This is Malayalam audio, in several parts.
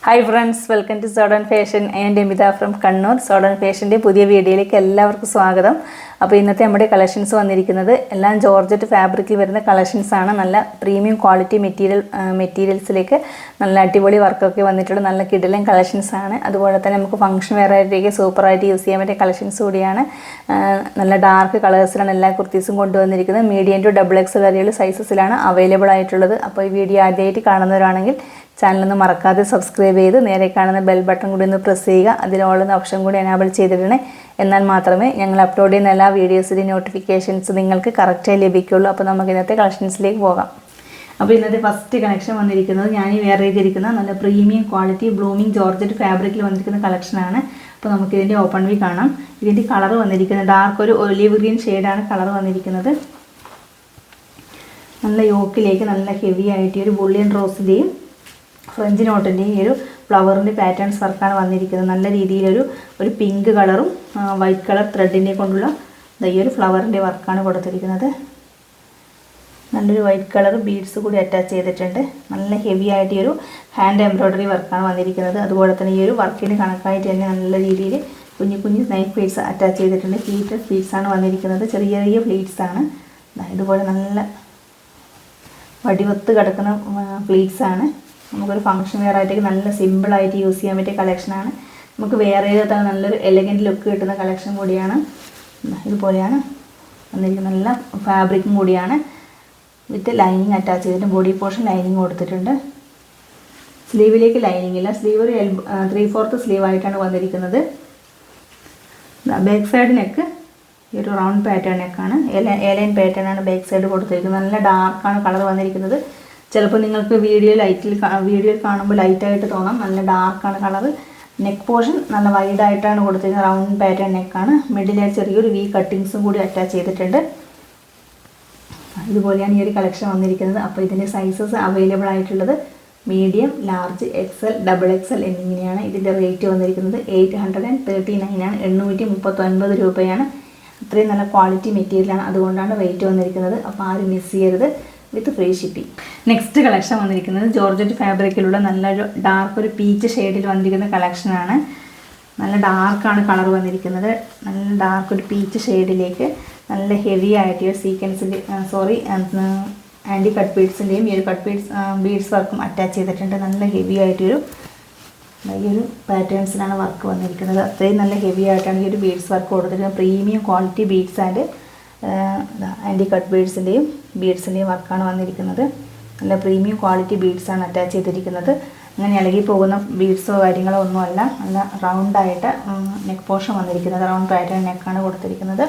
Hi friends, welcome to Soden fashion. And Amita from Kannur. Soden ഫാഷൻ്റെ പുതിയ വീഡിയോയിലേക്ക് എല്ലാവർക്കും സ്വാഗതം. അപ്പോൾ ഇന്നത്തെ നമ്മുടെ കളക്ഷൻസ് വന്നിരിക്കുന്നത് എല്ലാം ജോർജറ്റ് ഫാബ്രിക്കിൽ വരുന്ന കളക്ഷൻസാണ്. നല്ല പ്രീമിയം ക്വാളിറ്റി മെറ്റീരിയൽസിലേക്ക് നല്ല അടിപൊളി വർക്കൊക്കെ വന്നിട്ടുള്ള നല്ല കിടിലൻ കളക്ഷൻസാണ്. അതുപോലെ തന്നെ നമുക്ക് ഫംഗ്ഷൻ വെയറായിട്ടേക്ക് സൂപ്പറായിട്ട് യൂസ് ചെയ്യാൻ പറ്റിയ കളക്ഷൻസ് കൂടിയാണ്. നല്ല ഡാർക്ക് കളേഴ്സിലാണ് എല്ലാ കുർത്തീസും കൊണ്ടുവന്നിരിക്കുന്നത്. മീഡിയം ടു XXL വരെയുള്ള സൈസസിലാണ് അവൈലബിൾ ആയിട്ടുള്ളത്. അപ്പോൾ ഈ വീഡിയോ ആദ്യമായിട്ട് കാണുന്നവരാണെങ്കിൽ ചാനലൊന്ന് മറക്കാതെ സബ്സ്ക്രൈബ് ചെയ്ത് നേരെ കാണുന്ന ബെൽ ബട്ടൺ കൂടി ഒന്ന് പ്രസ് ചെയ്യുക. അതിനുള്ള ഓപ്ഷൻ കൂടി എനാബിൾ ചെയ്തിടണേ. എന്നാൽ മാത്രമേ ഞങ്ങൾ അപ്ലോഡ് ചെയ്യുന്ന എല്ലാ വീഡിയോസിൻ്റെ നോട്ടിഫിക്കേഷൻസ് നിങ്ങൾക്ക് കറക്റ്റായി ലഭിക്കുകയുള്ളൂ. അപ്പോൾ നമുക്ക് ഇന്നത്തെ കളക്ഷൻസിലേക്ക് പോകാം. അപ്പോൾ ഇന്നത്തെ ഫസ്റ്റ് കളക്ഷൻ വന്നിരിക്കുന്നത് ഞാൻ ഈ വെയർ ചെയ്തിരിക്കുന്ന നല്ല പ്രീമിയം ക്വാളിറ്റി ബ്ലൂമിങ് ജോർജറ്റ് ഫാബ്രിക്കിൽ വന്നിരിക്കുന്ന കളക്ഷനാണ്. അപ്പോൾ നമുക്കിതിൻ്റെ ഓപ്പൺ വ്യൂ കാണാം. ഇതിൻ്റെ കളർ വന്നിരിക്കുന്നത് ഡാർക്ക് ഒരു ഒലിവ് ഗ്രീൻ ഷെയ്ഡാണ് കളർ വന്നിരിക്കുന്നത്. നല്ല യോക്കിലേക്ക് നല്ല ഹെവി ആയിട്ട് ഒരു ബുള്ളിയൻ റോസിൻ്റെയും ഫ്രഞ്ച് നോട്ടിൻ്റെയും ഈ ഒരു ഫ്ലവറിൻ്റെ പാറ്റേൺസ് വർക്കാണ് വന്നിരിക്കുന്നത്. നല്ല രീതിയിലൊരു പിങ്ക് കളറും വൈറ്റ് കളർ ത്രെഡിനെ കൊണ്ടുള്ള ഈ ഒരു ഫ്ലവറിൻ്റെ വർക്കാണ് കൊടുത്തിരിക്കുന്നത്. നല്ലൊരു വൈറ്റ് കളർ ബീഡ്സ് കൂടി അറ്റാച്ച് ചെയ്തിട്ടുണ്ട്. നല്ല ഹെവി ആയിട്ട് ഈ ഒരു ഹാൻഡ് എംബ്രോയ്ഡറി വർക്കാണ് വന്നിരിക്കുന്നത്. അതുപോലെ തന്നെ ഈ ഒരു വർക്കിന് കണക്കായിട്ട് തന്നെ നല്ല രീതിയിൽ കുഞ്ഞു കുഞ്ഞു നൈഫ് പ്ലീറ്റ്സ് അറ്റാച്ച് ചെയ്തിട്ടുണ്ട്. ഹീറ്റഡ് പ്ലീറ്റ്സ് ആണ് വന്നിരിക്കുന്നത്. ചെറിയ ചെറിയ പ്ലീറ്റ്സ് ആണ്. ഇതുപോലെ നല്ല വടിവത്ത് കിടക്കുന്ന പ്ലീറ്റ്സ് ആണ്. നമുക്കൊരു ഫംഗ്ഷൻ വെയർ ആയിട്ടേക്ക് നല്ല സിമ്പിളായിട്ട് യൂസ് ചെയ്യാൻ പറ്റിയ കളക്ഷനാണ്. നമുക്ക് വെയർ ചെയ്താൽ നല്ലൊരു എലഗൻറ്റ് ലുക്ക് കിട്ടുന്ന കളക്ഷൻ കൂടിയാണ്. ഇതുപോലെയാണ് വന്നിരിക്കുന്നത്. നല്ല ഫാബ്രിക്കും കൂടിയാണ്. വിത്ത് ലൈനിങ് അറ്റാച്ച് ചെയ്തിട്ട് ബോഡി പോർഷൻ ലൈനിങ് കൊടുത്തിട്ടുണ്ട്. സ്ലീവിലേക്ക് ലൈനിങ് ഇല്ല. സ്ലീവ് ഒരു 3/4 സ്ലീവ് ആയിട്ടാണ് വന്നിരിക്കുന്നത്. ബാക്ക് സൈഡ് നെക്ക് ഈ ഒരു റൗണ്ട് പാറ്റേൺ നെക്കാണ്. എലൈൻ പാറ്റേൺ ആണ് ബാക്ക് സൈഡ് കൊടുത്തിരിക്കുന്നത്. നല്ല ഡാർക്കാണ് കളർ വന്നിരിക്കുന്നത്. ചിലപ്പോൾ നിങ്ങൾക്ക് വീഡിയോയിൽ കാണുമ്പോൾ ലൈറ്റായിട്ട് തോന്നാം. നല്ല ഡാർക്കാണ് കളർ. നെക്ക് പോർഷൻ നല്ല വൈഡായിട്ടാണ് കൊടുത്തിരിക്കുന്നത്. റൗണ്ട് പാറ്റേൺ നെക്കാണ്. മിഡിലായിട്ട് ചെറിയൊരു വി കട്ടിങ്സും കൂടി അറ്റാച്ച് ചെയ്തിട്ടുണ്ട്. ഇതുപോലെയാണ് ഈ ഒരു കളക്ഷൻ വന്നിരിക്കുന്നത്. അപ്പോൾ ഇതിൻ്റെ സൈസസ് അവൈലബിൾ ആയിട്ടുള്ളത് മീഡിയം, ലാർജ്, XL, XXL എന്നിങ്ങനെയാണ്. ഇതിൻ്റെ റേറ്റ് വന്നിരിക്കുന്നത് 839 ആണ്. 839 രൂപയാണ്. അത്രയും നല്ല ക്വാളിറ്റി മെറ്റീരിയലാണ്. അതുകൊണ്ടാണ് റേറ്റ് വന്നിരിക്കുന്നത്. അപ്പോൾ ആരും മിസ് ചെയ്യരുത്. വിത്ത് ഫ്രീ ഷിപ്പിംഗ്. നെക്സ്റ്റ് കളക്ഷൻ വന്നിരിക്കുന്നത് ജോർജറ്റ് ഫാബ്രിക്കിലുള്ള നല്ലൊരു ഡാർക്ക് ഒരു പീച്ച് ഷെയ്ഡിൽ വന്നിരിക്കുന്ന കളക്ഷനാണ്. നല്ല ഡാർക്കാണ് കളർ വന്നിരിക്കുന്നത്. നല്ല ഡാർക്ക് ഒരു പീച്ച് ഷെയ്ഡിലേക്ക് നല്ല ഹെവി ആയിട്ട് ഈ സീക്വൻസിൻ്റെ ആൻറ്റി കട്ട് ബീഡ്സിൻ്റെയും ഈ ഒരു ബീഡ്സ് വർക്കും അറ്റാച്ച് ചെയ്തിട്ടുണ്ട്. നല്ല ഹെവി ആയിട്ടൊരു ഈ ഒരു പാറ്റേൺസിലാണ് വർക്ക് വന്നിരിക്കുന്നത്. അത്രയും നല്ല ഹെവി ആയിട്ടാണ് ഈ ഒരു ബീഡ്സ് വർക്ക് കൊടുത്തിരിക്കുന്നത്. Premium quality beads and anti cut ബീഡ്സിൻ്റെയും വർക്കാണ് വന്നിരിക്കുന്നത്. നല്ല പ്രീമിയം ക്വാളിറ്റി ബീഡ്സാണ് അറ്റാച്ച് ചെയ്തിരിക്കുന്നത്. അങ്ങനെ ഇളകി പോകുന്ന ബീഡ്സോ കാര്യങ്ങളോ ഒന്നുമല്ല. നല്ല റൗണ്ടായിട്ട് നെക്ക് പോർഷൻ വന്നിരിക്കുന്നത്. റൗണ്ട് പാറ്റേൺ നെക്കാണ് കൊടുത്തിരിക്കുന്നത്.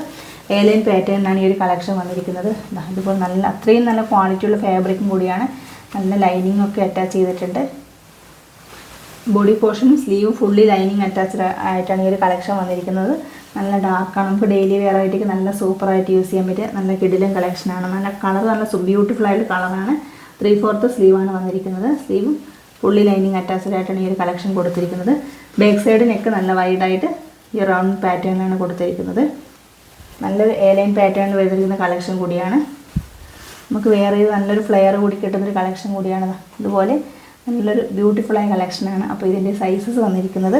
എലൈൻ പാറ്റേണിനാണ് ഈ ഒരു കളക്ഷൻ വന്നിരിക്കുന്നത്. ഇതുപോലെ നല്ല അത്രയും നല്ല ക്വാളിറ്റിയുള്ള ഫാബ്രിക്കും കൂടിയാണ്. നല്ല ലൈനിങ് ഒക്കെ അറ്റാച്ച് ചെയ്തിട്ടുണ്ട്. ബോഡി പോർഷനും സ്ലീവും ഫുള്ളി ലൈനിങ് അറ്റാച്ച്ഡ് ആയിട്ടാണ് ഈ ഒരു കളക്ഷൻ വന്നിരിക്കുന്നത്. നല്ല ഡാർക്കാണ്. നമുക്ക് ഡെയിലി വെയർ ആയിട്ടേക്ക് നല്ല സൂപ്പറായിട്ട് യൂസ് ചെയ്യാൻ പറ്റിയ നല്ല കിടിലൻ കളക്ഷനാണ്. നല്ല കളർ നല്ല ബ്യൂട്ടിഫുൾ ആയിട്ട് കളറാണ്. 3/4 സ്ലീവാണ് വന്നിരിക്കുന്നത്. സ്ലീവും ഫുള്ളി ലൈനിങ് അറ്റാച്ച്ഡ് ആയിട്ടാണ് ഈ ഒരു കളക്ഷൻ കൊടുത്തിരിക്കുന്നത്. ബാക്ക് സൈഡ് നെക്ക് നല്ല വൈഡായിട്ട് ഈ റൗണ്ട് പാറ്റേണിലാണ് കൊടുത്തിരിക്കുന്നത്. നല്ലൊരു എലൈൻ പാറ്റേണിൽ വരുന്ന കളക്ഷൻ കൂടിയാണ്. നമുക്ക് വെയർ ചെയ്ത് നല്ലൊരു ഫ്ലെയർ കൂടി കിട്ടുന്നൊരു കളക്ഷൻ കൂടിയാണ്. ഇതുപോലെ നല്ലൊരു ബ്യൂട്ടിഫുള്ളായ കളക്ഷനാണ്. അപ്പോൾ ഇതിൻ്റെ സൈസസ് വന്നിരിക്കുന്നത്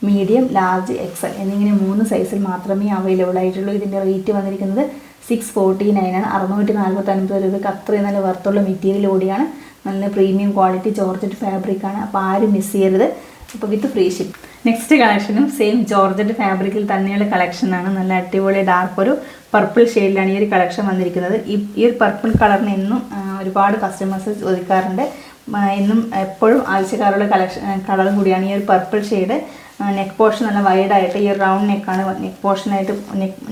മീഡിയം, ലാർജ്, XL എന്നിങ്ങനെ 3 സൈസിൽ മാത്രമേ അവൈലബിൾ ആയിട്ടുള്ളൂ. ഇതിൻ്റെ റേറ്റ് വന്നിരിക്കുന്നത് 649 ആണ്. 649 രൂപയ്ക്ക് അത്രയും നല്ല വർത്തുള്ള മെറ്റീരിയൽ കൂടിയാണ്. നല്ല പ്രീമിയം ക്വാളിറ്റി ജോർജറ്റ് ഫാബ്രിക്കാണ്. അപ്പോൾ ആരും മിസ് ചെയ്യരുത്. അപ്പോൾ വിത്ത് ഫ്രീ ഷിപ്പ്. നെക്സ്റ്റ് കളക്ഷനും സെയിം ജോർജറ്റ് ഫാബ്രിക്കിൽ തന്നെയുള്ള കളക്ഷനാണ്. നല്ല അടിപൊളി ഡാർക്ക് ഒരു പർപ്പിൾ ഷെയ്ഡിലാണ് ഈ ഒരു കളക്ഷൻ വന്നിരിക്കുന്നത്. ഈ ഒരു പർപ്പിൾ കളറിന് എന്നും ഒരുപാട് കസ്റ്റമേഴ്സ് ചോദിക്കാറുണ്ട്. എന്നും എപ്പോഴും ആവശ്യക്കാരുള്ള കളറും കൂടിയാണ് ഈ ഒരു പർപ്പിൾ ഷെയ്ഡ്. നെക്ക് പോർഷൻ നല്ല വൈഡായിട്ട് ഈ റൗണ്ട് നെക്കാണ് നെക്ക് പോർഷനായിട്ട്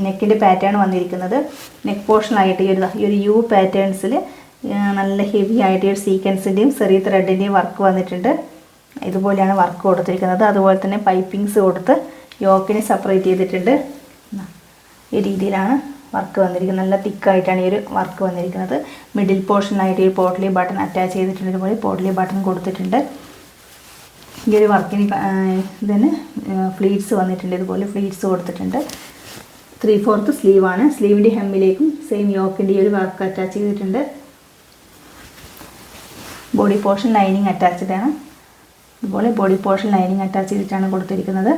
നെക്കിൻ്റെ പാറ്റേൺ വന്നിരിക്കുന്നത്. നെക്ക് പോർഷനായിട്ട് ഈ ഒരു യു പാറ്റേൺസിൽ നല്ല ഹെവി ആയിട്ട് ഈ ഒരു സീക്വൻസിൻ്റെയും ചെറിയ ത്രെഡിൻ്റെയും വർക്ക് വന്നിട്ടുണ്ട്. ഇതുപോലെയാണ് വർക്ക് കൊടുത്തിരിക്കുന്നത്. അതുപോലെ തന്നെ പൈപ്പിങ്സ് കൊടുത്ത് യോക്കിനെ സെപ്പറേറ്റ് ചെയ്തിട്ടുണ്ട്. ഈ രീതിയിലാണ് വർക്ക് വന്നിരിക്കുന്നത്. നല്ല തിക്കായിട്ടാണ് ഈ ഒരു വർക്ക് വന്നിരിക്കുന്നത്. മിഡിൽ പോർഷനായിട്ട് ഈ പോട്ട്ലി ബട്ടൺ അറ്റാച്ച് ചെയ്തിട്ടുണ്ട്. ഇതുപോലെ പോട്ട്ലി ബട്ടൺ കൊടുത്തിട്ടുണ്ട്. ഈ ഒരു വർക്കിന് ഇതിന് ഫ്ലീറ്റ്സ് വന്നിട്ടുണ്ട്. ഇതുപോലെ ഫ്ലീറ്റ്സ് കൊടുത്തിട്ടുണ്ട്. 3/4 സ്ലീവാണ്. സ്ലീവിൻ്റെ ഹെമ്മിലേക്കും സെയിം യോക്കിൻ്റെ ഈ ഒരു വർക്ക് അറ്റാച്ച് ചെയ്തിട്ടുണ്ട്. ബോഡി പോർഷൻ ലൈനിങ് അറ്റാച്ച്ഡ് ആണ്. ഇതുപോലെ ബോഡി പോർഷൻ ലൈനിങ് അറ്റാച്ച് ചെയ്തിട്ടാണ് കൊടുത്തിരിക്കുന്നത്.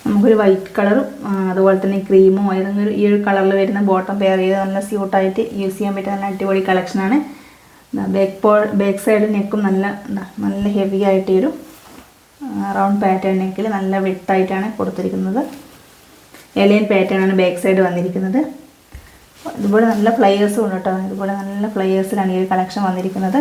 നമുക്കൊരു വൈറ്റ് കളറും അതുപോലെ തന്നെ ക്രീമോ ഏതെങ്കിലും ഈ ഒരു കളറിൽ വരുന്ന ബോട്ടം പെയർ ചെയ്ത് നല്ല സ്യൂട്ടായിട്ട് യൂസ് ചെയ്യാൻ പറ്റിയ നല്ല അടിപൊളി കളക്ഷനാണ്. ബാക്ക് സൈഡ് നെക്കും നല്ല ഹെവി ആയിട്ട് ഒരു റൗണ്ട് പാറ്റേൺ നെക്കിൽ നല്ല വിട്ടായിട്ടാണ് കൊടുത്തിരിക്കുന്നത്. എലൈൻ പാറ്റേൺ ആണ് ബാക്ക് സൈഡ് വന്നിരിക്കുന്നത്. ഇതുപോലെ നല്ല ഫ്ലയേഴ്സും ഉണ്ട് കേട്ടോ. ഇതുപോലെ നല്ല ഫ്ലയേഴ്സിലാണ് ഈ ഒരു കളക്ഷൻ വന്നിരിക്കുന്നത്.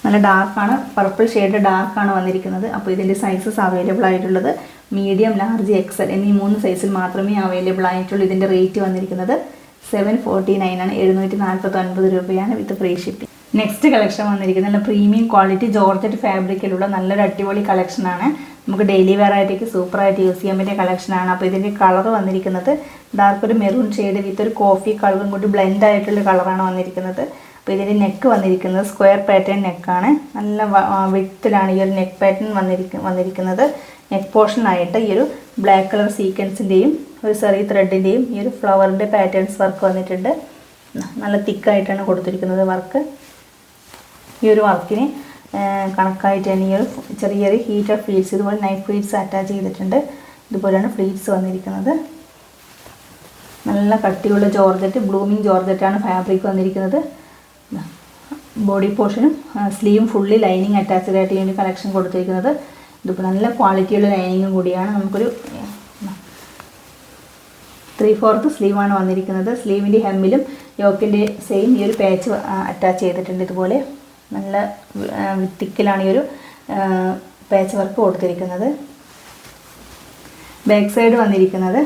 നല്ല ഡാർക്കാണ്, പർപ്പിൾ ഷെയ്ഡ് ഡാർക്കാണ് വന്നിരിക്കുന്നത്. അപ്പോൾ ഇതിൻ്റെ സൈസസ് അവൈലബിൾ ആയിട്ടുള്ളത് മീഡിയം, ലാർജ്, എക്സൽ എന്നീ 3 സൈസിൽ മാത്രമേ അവൈലബിൾ ആയിട്ടുള്ളൂ. ഇതിൻ്റെ റേറ്റ് വന്നിരിക്കുന്നത് 749 ആണ്, 749 രൂപയാണ് വിത്ത് ഫ്രീ ഷിപ്പിംഗ്. നെക്സ്റ്റ് കളക്ഷൻ വന്നിരിക്കുന്നത് നല്ല പ്രീമിയം ക്വാളിറ്റി ജോർജറ്റ് ഫാബ്രിക്കിലുള്ള നല്ലൊരു അടിപൊളി കളക്ഷനാണ്. നമുക്ക് ഡെയിലി വെയർ ആയിട്ടേക്ക് സൂപ്പറായിട്ട് യൂസ് ചെയ്യാൻ പറ്റിയ കളക്ഷനാണ്. അപ്പോൾ ഇതിൻ്റെ കളർ വന്നിരിക്കുന്നത് ഡാർക്ക് ഒരു മെറൂൺ ഷെയ്ഡ് വിത്ത് ഒരു കോഫി കളറും കൂടി ബ്ലെൻഡ് ആയിട്ടുള്ള കളറാണ് വന്നിരിക്കുന്നത്. അപ്പോൾ ഇതിൻ്റെ നെക്ക് വന്നിരിക്കുന്നത് സ്ക്വയർ പാറ്റേൺ നെക്കാണ്. നല്ല വിഡ്ത്തിലാണ് ഈ ഒരു നെക്ക് പാറ്റേൺ വന്നിരിക്കുന്നത്. നെക്ക് പോർഷനായിട്ട് ഈ ഒരു ബ്ലാക്ക് കളർ സീക്വൻസിൻ്റെയും ഒരു സെറി ത്രെഡിൻ്റെയും ഈ ഒരു ഫ്ലവറിൻ്റെ പാറ്റേൺസ് വർക്ക് വന്നിട്ടുണ്ട്. നല്ല തിക്കായിട്ടാണ് കൊടുത്തിരിക്കുന്നത് വർക്ക്. ഈ ഒരു വർക്കിന് കണക്കായിട്ട് തന്നെ ഈ ഒരു ചെറിയൊരു ഹീറ്റർ ഫ്ലീറ്റ്സ്, ഇതുപോലെ നൈഫ് ഫ്ലീറ്റ്സ് അറ്റാച്ച് ചെയ്തിട്ടുണ്ട്. ഇതുപോലെയാണ് ഫ്ലീറ്റ്സ് വന്നിരിക്കുന്നത്. നല്ല കട്ടിയുള്ള ജോർജറ്റ്, ബ്ലൂമിങ് ജോർജറ്റാണ് ഫാബ്രിക് വന്നിരിക്കുന്നത്. ബോഡി പോർഷനും സ്ലീവും ഫുള്ളി ലൈനിങ് അറ്റാച്ച്ഡ് ആയിട്ട് ഈ കളക്ഷൻ കൊടുത്തിരിക്കുന്നത്. ഇതിപ്പോൾ നല്ല ക്വാളിറ്റിയുള്ള ലൈനിങ്ങും കൂടിയാണ്. നമുക്കൊരു 3/4 സ്ലീവാണ് വന്നിരിക്കുന്നത്. സ്ലീവിൻ്റെ ഹെമ്മിലും യോക്കിൻ്റെ സെയിം ഈ ഒരു പാച്ച് അറ്റാച്ച് ചെയ്തിട്ടുണ്ട്. ഇതുപോലെ നല്ല തിക്കിലാണ് ഈ ഒരു പാച്ച് വർക്ക് കൊടുത്തിരിക്കുന്നത്. ബാക്ക് സൈഡ് വന്നിരിക്കുന്നത്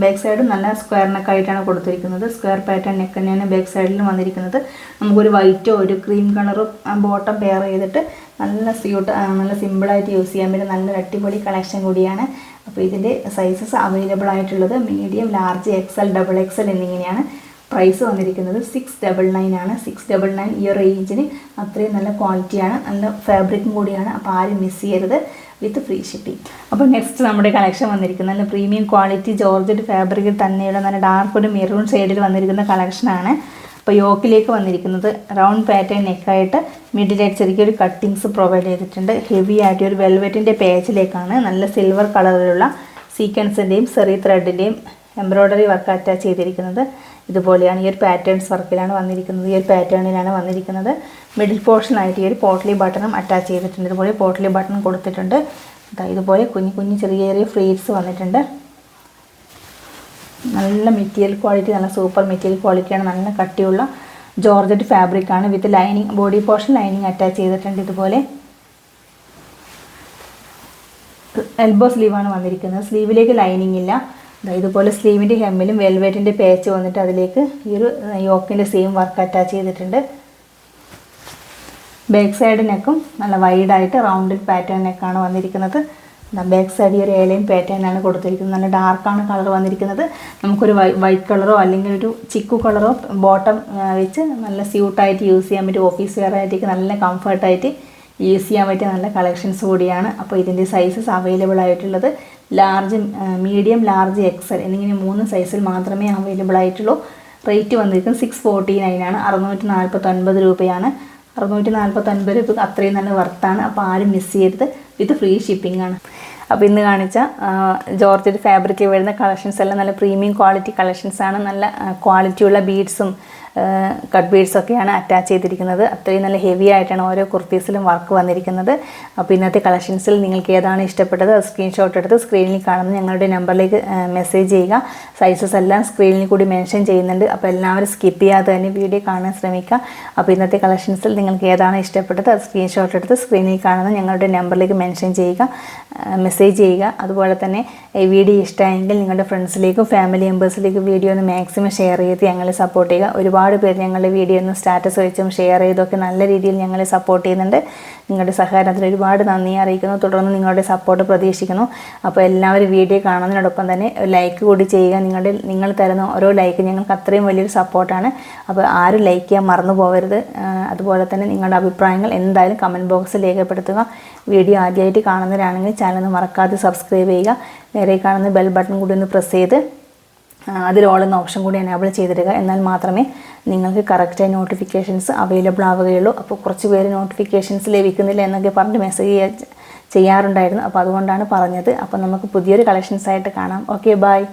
ബാക്ക് സൈഡ് നല്ല സ്ക്വയർ നെക്കായിട്ടാണ് കൊടുത്തിരിക്കുന്നത്. സ്ക്വയർ പാറ്റേൺ നെക്ക് തന്നെയാണ് ബാക്ക് സൈഡിലും വന്നിരിക്കുന്നത്. നമുക്കൊരു വൈറ്റോ ഒരു ക്രീം കളറും ബോട്ടം പെയർ ചെയ്തിട്ട് നല്ല സിമ്പിളായിട്ട് യൂസ് ചെയ്യാൻ പറ്റും നല്ലൊരു അടിപൊളി കളക്ഷൻ കൂടിയാണ്. അപ്പോൾ ഇതിൻ്റെ സൈസസ് അവൈലബിൾ ആയിട്ടുള്ളത് medium, large, XL, double XL എന്നിങ്ങനെയാണ്. പ്രൈസ് വന്നിരിക്കുന്നത് 699 ആണ്. 699 ഈ റേഞ്ചിന് അത്രയും നല്ല ക്വാളിറ്റിയാണ്, നല്ല ഫാബ്രിക്കും കൂടിയാണ്. അപ്പോൾ ആരും മിസ് ചെയ്യരുത് വിത്ത് ഫ്രീ ഷിപ്പിംഗ്. അപ്പോൾ നെക്സ്റ്റ് നമ്മുടെ കളക്ഷൻ വന്നിരിക്കുന്നത് നല്ല പ്രീമിയം ക്വാളിറ്റി ജോർജറ്റ് ഫാബ്രിക്കിൽ തന്നെയുള്ള നല്ല ഡാർക്ക് ഒരു മെറൂൺ ഷെയ്ഡിൽ വന്നിരിക്കുന്ന കളക്ഷനാണ്. അപ്പോൾ യോക്കിലേക്ക് വന്നിരിക്കുന്നത് റൗണ്ട് പാറ്റേൺ നെക്കായിട്ട് മിഡിലായിട്ട് ചെറിയൊരു കട്ടിങ്സ് പ്രൊവൈഡ് ചെയ്തിട്ടുണ്ട്. ഹെവി ആയിട്ട് ഒരു വെൽവെറ്റിൻ്റെ പേജിലേക്കാണ് നല്ല സിൽവർ കളറിലുള്ള സീക്വൻസിൻ്റെയും സെറി ത്രെഡിൻ്റെയും എംബ്രോയ്ഡറി വർക്ക് അറ്റാച്ച് ചെയ്തിരിക്കുന്നത്. ഇതുപോലെയാണ് ഈ ഒരു പാറ്റേൺസ് വർക്കിലാണ് വന്നിരിക്കുന്നത്. ഈ ഒരു പാറ്റേണിലാണ് വന്നിരിക്കുന്നത്. മിഡിൽ പോർഷനായിട്ട് ഈ ഒരു പോട്ട്ലി ബട്ടണും അറ്റാച്ച് ചെയ്തിട്ടുണ്ട്. ഇതുപോലെ പോട്ട്ലി ബട്ടൺ കൊടുത്തിട്ടുണ്ട്. ഇതുപോലെ കുഞ്ഞു ചെറിയ ഫ്ലീറ്റ്സ് വന്നിട്ടുണ്ട്. നല്ല മെറ്റീരിയൽ ക്വാളിറ്റി, നല്ല സൂപ്പർ മെറ്റീരിയൽ ക്വാളിറ്റിയാണ്. നല്ല കട്ടിയുള്ള ജോർജറ്റ് ഫാബ്രിക്കാണ് with lining, body portion lining attach ചെയ്തിട്ടുണ്ട്. ഇതുപോലെ എൽബോ സ്ലീവാണ് വന്നിരിക്കുന്നത്. സ്ലീവിലേക്ക് ലൈനിങ് ഇല്ല. ഇതുപോലെ സ്ലീവിൻ്റെ ഹെമ്മിലും വെൽവെറ്റിൻ്റെ പേച്ച് വന്നിട്ട് അതിലേക്ക് ഈ ഒരു യോക്കിൻ്റെ സെയിം വർക്ക് അറ്റാച്ച് ചെയ്തിട്ടുണ്ട്. ബാക്ക് സൈഡ് നെക്കും നല്ല വൈഡായിട്ട് റൗണ്ടിൽ പാറ്റേൺ നെക്കാണ് വന്നിരിക്കുന്നത്. ബാക്ക് സൈഡ് ഈ ഒരു എലൈൻ പാറ്റേണാണ് കൊടുത്തിരിക്കുന്നത്. നല്ല ഡാർക്കാണ് കളർ വന്നിരിക്കുന്നത്. നമുക്കൊരു വൈറ്റ് കളറോ അല്ലെങ്കിൽ ഒരു ചിക്കു കളറോ ബോട്ടം വെച്ച് നല്ല സ്യൂട്ടായിട്ട് യൂസ് ചെയ്യാൻ പറ്റും. ഓഫീസ് വെയർ ആയിട്ടേക്ക് നല്ല കംഫർട്ടായിട്ട് യൂസ് ചെയ്യാൻ പറ്റിയ നല്ല കളക്ഷൻസ് കൂടിയാണ്. അപ്പോൾ ഇതിൻ്റെ സൈസസ് അവൈലബിൾ ആയിട്ടുള്ളത് ലാർജ്, മീഡിയം, ലാർജ്, എക്സൽ എന്നിങ്ങനെ 3 സൈസിൽ മാത്രമേ അവൈലബിൾ ആയിട്ടുള്ളൂ. റേറ്റ് വന്നിരിക്കുന്നത് 649 ആണ്, 649 രൂപയാണ്. 649 രൂപ അത്രയും നല്ല വർത്താണ്. അപ്പോൾ ആരും മിസ് ചെയ്യരുത് വിത്ത് ഫ്രീ ഷിപ്പിംഗ് ആണ്. അപ്പോൾ ഇന്ന് കാണിച്ച ജോർജറ്റ് ഫാബ്രിക്കിൽ വരുന്ന കളക്ഷൻസ് എല്ലാം നല്ല പ്രീമിയം ക്വാളിറ്റി കളക്ഷൻസാണ്. നല്ല ക്വാളിറ്റിയുള്ള ബീഡ്സും കട്ട് ബീഡ്സൊക്കെയാണ് അറ്റാച്ച് ചെയ്തിരിക്കുന്നത്. അത്രയും നല്ല ഹെവി ആയിട്ടാണ് ഓരോ കുർത്തീസിലും വർക്ക് വന്നിരിക്കുന്നത്. അപ്പോൾ ഇന്നത്തെ കളക്ഷൻസിൽ നിങ്ങൾക്ക് ഏതാണ് ഇഷ്ടപ്പെട്ടത് അത് സ്ക്രീൻഷോട്ട് എടുത്ത് സ്ക്രീനിൽ കാണുന്ന ഞങ്ങളുടെ നമ്പറിലേക്ക് മെസ്സേജ് ചെയ്യുക. സൈസസ് എല്ലാം സ്ക്രീനിൽ കൂടി മെൻഷൻ ചെയ്യുന്നുണ്ട്. അപ്പോൾ എല്ലാവരും സ്കിപ്പ് ചെയ്യാതെ തന്നെ വീഡിയോ കാണാൻ ശ്രമിക്കുക. അപ്പോൾ ഇന്നത്തെ കളക്ഷൻസിൽ നിങ്ങൾക്ക് ഏതാണ് ഇഷ്ടപ്പെട്ടത് അത് സ്ക്രീൻഷോട്ട് എടുത്ത് സ്ക്രീനിൽ കാണുന്ന ഞങ്ങളുടെ നമ്പറിലേക്ക് മെൻഷൻ ചെയ്യുക, മെസ്സേജ് ചെയ്യുക. അതുപോലെ തന്നെ ഈ വീഡിയോ ഇഷ്ടമായെങ്കിൽ നിങ്ങളുടെ ഫ്രണ്ട്സിലേക്കും ഫാമിലി മെമ്പേഴ്സിലേക്കും വീഡിയോ ഒന്ന് മാക്സിമം ഷെയർ ചെയ്ത് ഞങ്ങളെ സപ്പോർട്ട് ചെയ്യുക. ഒരുപാട് പേര് ഞങ്ങളുടെ വീഡിയോ ഒന്ന് സ്റ്റാറ്റസ് വെച്ചും ഷെയർ ചെയ്തൊക്കെ നല്ല രീതിയിൽ ഞങ്ങളെ സപ്പോർട്ട് ചെയ്യുന്നുണ്ട്. നിങ്ങളുടെ സഹകരണത്തിന് ഒരുപാട് നന്ദി അറിയിക്കുന്നു. തുടർന്ന് നിങ്ങളുടെ സപ്പോർട്ട് പ്രതീക്ഷിക്കുന്നു. അപ്പോൾ എല്ലാവരും വീഡിയോ കാണുന്നതിനോടൊപ്പം തന്നെ ലൈക്ക് കൂടി ചെയ്യുക. നിങ്ങൾ തരുന്ന ഓരോ ലൈക്ക് ഞങ്ങൾക്ക് അത്രയും വലിയൊരു സപ്പോർട്ടാണ്. അപ്പോൾ ആരും ലൈക്ക് ചെയ്യാൻ മറന്നു പോകരുത്. അതുപോലെ തന്നെ നിങ്ങളുടെ അഭിപ്രായങ്ങൾ എന്തായാലും കമൻറ്റ് ബോക്സിൽ രേഖപ്പെടുത്തുക. വീഡിയോ ആദ്യമായിട്ട് കാണുന്നവരാണെങ്കിൽ ചാനൽ മറക്കാതെ സബ്സ്ക്രൈബ് ചെയ്യുക. നേരെ കാണുന്ന ബെൽ ബട്ടൺ കൂടി ഒന്ന് പ്രസ് ചെയ്ത് അതിൽ ഓൾ എന്ന ഓപ്ഷൻ കൂടി എനേബിൾ ചെയ്തിടുക. എന്നാൽ മാത്രമേ നിങ്ങൾക്ക് കറക്റ്റായി നോട്ടിഫിക്കേഷൻസ് അവൈലബിൾ ആവുകയുള്ളൂ. അപ്പോൾ കുറച്ച് പേര് നോട്ടിഫിക്കേഷൻസ് ലഭിക്കുന്നില്ല എന്നൊക്കെ പറഞ്ഞ് മെസ്സേജ് ചെയ്യാറുണ്ടായിരുന്നു. അപ്പോൾ അതുകൊണ്ടാണ് പറഞ്ഞത്. അപ്പോൾ നമുക്ക് പുതിയൊരു കളക്ഷൻസ് ആയിട്ട് കാണാം. Okay, by.